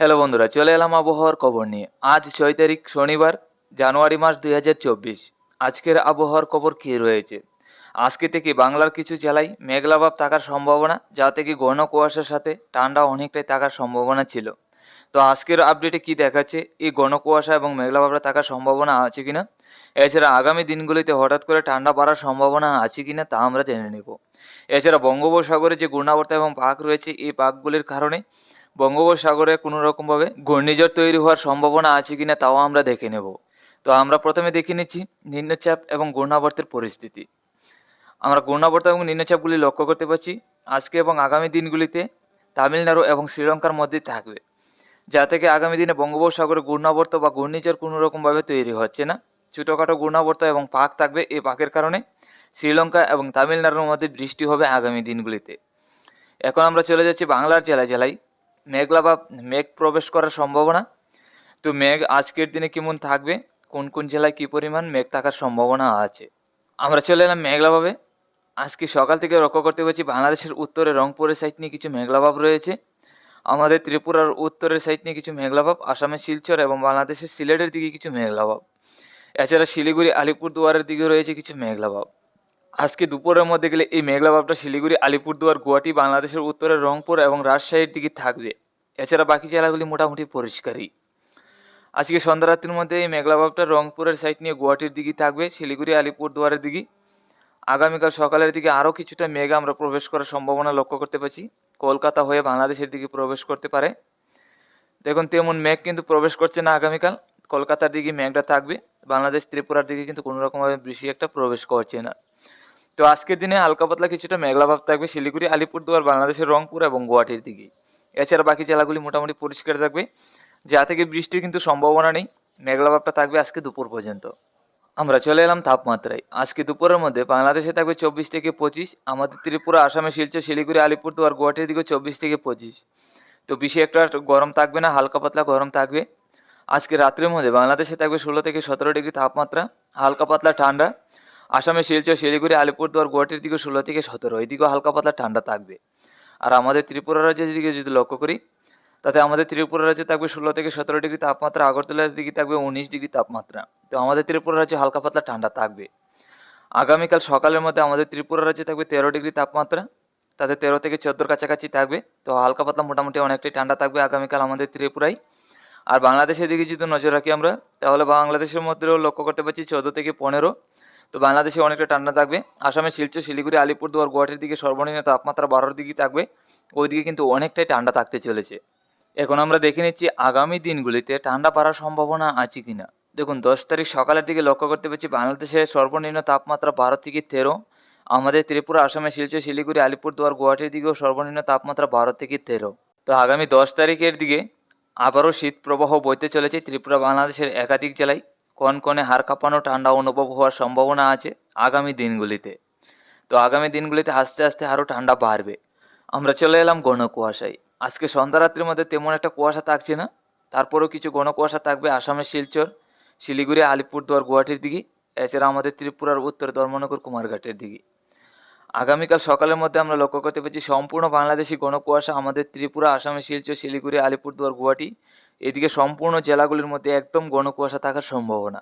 Hello বন্ধুরা, চলে এলাম আবহাওয়ার খবর নিয়ে। আজ 6 তারিখ শনিবার, জানুয়ারি মাস 2024। আজকের আবহাওয়ার খবর কী রয়েছে? আজকে থেকে বাংলার কিছু জেলায় মেঘলাভাব থাকার সম্ভাবনা, যা থেকে ঘন কুয়াশার সাথে ঠান্ডা অনেকটাই থাকার সম্ভাবনা ছিল। তো আজকের আপডেটে কি দেখাচ্ছে, এই ঘন কুয়াশা এবং মেঘলাভাবটা থাকার সম্ভাবনা আছে কিনা, এছাড়া আগামী দিনগুলিতে হঠাৎ করে ঠান্ডা বাড়ার সম্ভাবনা আছে কিনা তা আমরা জেনে নেব। এছাড়া বঙ্গোপসাগরে যে ঘূর্ণাবর্ত এবং পাক রয়েছে, এই পাকগুলির কারণে বঙ্গোপসাগরে কোনো রকমভাবে ঘূর্ণিঝড় তৈরি হওয়ার সম্ভাবনা আছে কিনা তাও আমরা দেখে নেব। তো আমরা প্রথমে দেখে নিচ্ছি নিম্নচাপ এবং ঘূর্ণাবর্তের পরিস্থিতি। আমরা ঘূর্ণাবর্ত এবং নিম্নচাপগুলি লক্ষ্য করতে পারছি আজকে এবং আগামী দিনগুলিতে তামিলনাড়ু এবং শ্রীলঙ্কার মধ্যে থাকবে, যা থেকে আগামী দিনে বঙ্গোপসাগরে ঘূর্ণাবর্ত বা ঘূর্ণিঝড় কোনো রকমভাবে তৈরি হচ্ছে না। ছোটোখাটো ঘূর্ণাবর্ত এবং পাক থাকবে। এই পাকের কারণে শ্রীলঙ্কা এবং তামিলনাড়ুর মধ্যে বৃষ্টি হবে আগামী দিনগুলিতে। এখন আমরা চলে যাচ্ছি বাংলার জেলায় জেলায় মেঘলা বা মেঘ প্রবেশ করার সম্ভাবনা। তো মেঘ আজকের দিনে কেমন থাকবে, কোন কোন জেলায় কী পরিমাণ মেঘ থাকার সম্ভাবনা আছে। আমরা চলে এলাম মেঘলাভাবে। আজকে সকাল থেকে লক্ষ্য করতে পারছি বাংলাদেশের উত্তরে রংপুরের সাইড নিয়ে কিছু মেঘলাভাব রয়েছে, আমাদের ত্রিপুরার উত্তরের সাইড নিয়ে কিছু মেঘলাভাব, আসামের শিলচর এবং বাংলাদেশের সিলেটের দিকে কিছু মেঘলাভাব। এছাড়া শিলিগুড়ি আলিপুরদুয়ারের দিকে রয়েছে কিছু মেঘলাভাব। আজকে দুপুরের মধ্যে গেলে এই মেঘলাভাবটা শিলিগুড়ি, আলিপুরদুয়ার, গুয়াহাটি, বাংলাদেশের উত্তরের রংপুর এবং রাজশাহীর দিকে থাকবে। এছাড়া বাকি জেলাগুলি মোটামুটি পরিষ্কারই। আজকে সন্ধ্যা রাত্রির মধ্যে এই মেঘলাভাবটা রংপুরের সাইড নিয়ে গুয়াহাটির দিকে থাকবে, শিলিগুড়ি, আলিপুরদুয়ারের দিকে। আগামীকাল সকালের দিকে আরও কিছুটা মেঘ আমরা প্রবেশ করার সম্ভাবনা লক্ষ্য করতে পারছি, কলকাতা হয়ে বাংলাদেশের দিকে প্রবেশ করতে পারে। দেখুন তেমন মেঘ কিন্তু প্রবেশ করছে না আগামীকাল, কলকাতার দিকে মেঘটা থাকবে, বাংলাদেশ ত্রিপুরার দিকে কিন্তু কোনো রকমভাবে বেশি একটা প্রবেশ করছে না। তো আজকের দিনে হালকা পাতলা কিছুটা মেঘলাভাব থাকবে শিলিগুড়ি, আলিপুরদুয়ার, বাংলাদেশের রংপুর এবং গুয়াহাটির দিকে। এছাড়া বাকি জেলাগুলি মোটামুটি পরিষ্কার থাকবে, যা থেকে বৃষ্টির কিন্তু সম্ভাবনা নেই। মেঘলাভাবটা থাকবে আজকে দুপুর পর্যন্ত। আমরা চলে এলাম তাপমাত্রায়। আজকে দুপুরের মধ্যে বাংলাদেশে থাকবে 24 থেকে 25, আমাদের ত্রিপুরা, আসামে শিলচর, শিলিগুড়ি, আলিপুরদুয়ার, গুয়াহাটির দিকে 24 থেকে 25। তো বেশি একটা গরম থাকবে না, হালকা পাতলা গরম থাকবে। আজকে রাত্রের মধ্যে বাংলাদেশে থাকবে 16 থেকে 17 ডিগ্রি তাপমাত্রা, হালকা পাতলা ঠান্ডা। আসামে শিলচর, শিলিগুড়ি, আলিপুরদুয়ার, গুয়াহাটির দিকে 16 থেকে 17, এইদিকেও হালকা পাতলা ঠান্ডা থাকবে। আর আমাদের ত্রিপুরা রাজ্যের দিকে যদি লক্ষ্য করি, তাতে আমাদের ত্রিপুরা রাজ্যে থাকবে 16 থেকে 17 ডিগ্রি তাপমাত্রা, আগরতলার দিকে থাকবে 19 ডিগ্রি তাপমাত্রা। তো আমাদের ত্রিপুরা রাজ্যে হালকা পাতলা ঠান্ডা থাকবে। আগামীকাল সকালের মধ্যে আমাদের ত্রিপুরা রাজ্যে থাকবে 13 ডিগ্রি তাপমাত্রা, তাতে 13 থেকে 14 কাছাকাছি থাকবে। তো হালকা পাতলা মোটামুটি অনেকটাই ঠান্ডা থাকবে আগামীকাল আমাদের ত্রিপুরায়। আর বাংলাদেশের দিকে যদি নজর রাখি আমরা, তাহলে বাংলাদেশের মধ্যেও লক্ষ্য করতে পারছি 14 থেকে 15। তো বাংলাদেশে অনেকটা ঠান্ডা থাকবে। আসামে শিলচর, শিলিগুড়ি, আলিপুরদুয়ার, গুয়াহাটির দিকে সর্বনিম্ন তাপমাত্রা 12 দিকে থাকবে, ওইদিকে কিন্তু অনেকটাই ঠান্ডা থাকতে চলেছে। এখন আমরা দেখে নিচ্ছি আগামী দিনগুলিতে ঠান্ডা বাড়ার সম্ভাবনা আছে কিনা। দেখুন 10 তারিখ সকালের দিকে লক্ষ্য করতে পারছি বাংলাদেশের সর্বনিম্ন তাপমাত্রা 12 থেকে 13, আমাদের ত্রিপুরা, আসামে শিলচর, শিলিগুড়ি, আলিপুরদুয়ার, গুয়াহাটির দিকেও সর্বনিম্ন তাপমাত্রা 12 থেকে 13। তো আগামী 10 তারিখের দিকে আবারও শীত প্রবাহ বইতে চলেছে ত্রিপুরা, বাংলাদেশের একাধিক জেলায় কনকনে হাড় কাঁপানো ঠান্ডা অনুভব হওয়ার সম্ভাবনা আছে আগামী দিনগুলিতে। তো আগামী দিনগুলিতে আস্তে আস্তে আরও ঠান্ডা বাড়বে। আমরা চলে এলাম ঘন কুয়াশায়। আজকে সন্ধ্যা রাত্রির মধ্যে তেমন একটা কুয়াশা থাকছে না, তারপরেও কিছু ঘন কুয়াশা থাকবে আসামের শিলচর, শিলিগুড়ি, আলিপুরদুয়ার, গুয়াহাটির দিকে। এছাড়া আমাদের ত্রিপুরার উত্তর ধর্মনগর, কুমারঘাটের দিকে। আগামীকাল সকালের মধ্যে আমরা লক্ষ্য করতে পারছি সম্পূর্ণ বাংলাদেশি ঘন কুয়াশা আমাদের ত্রিপুরা, আসামে শিলচর, শিলিগুড়ি, আলিপুরদুয়ার, গুয়াহাটি, এদিকে সম্পূর্ণ জেলাগুলির মধ্যে একদম ঘন কুয়াশা থাকার সম্ভাবনা।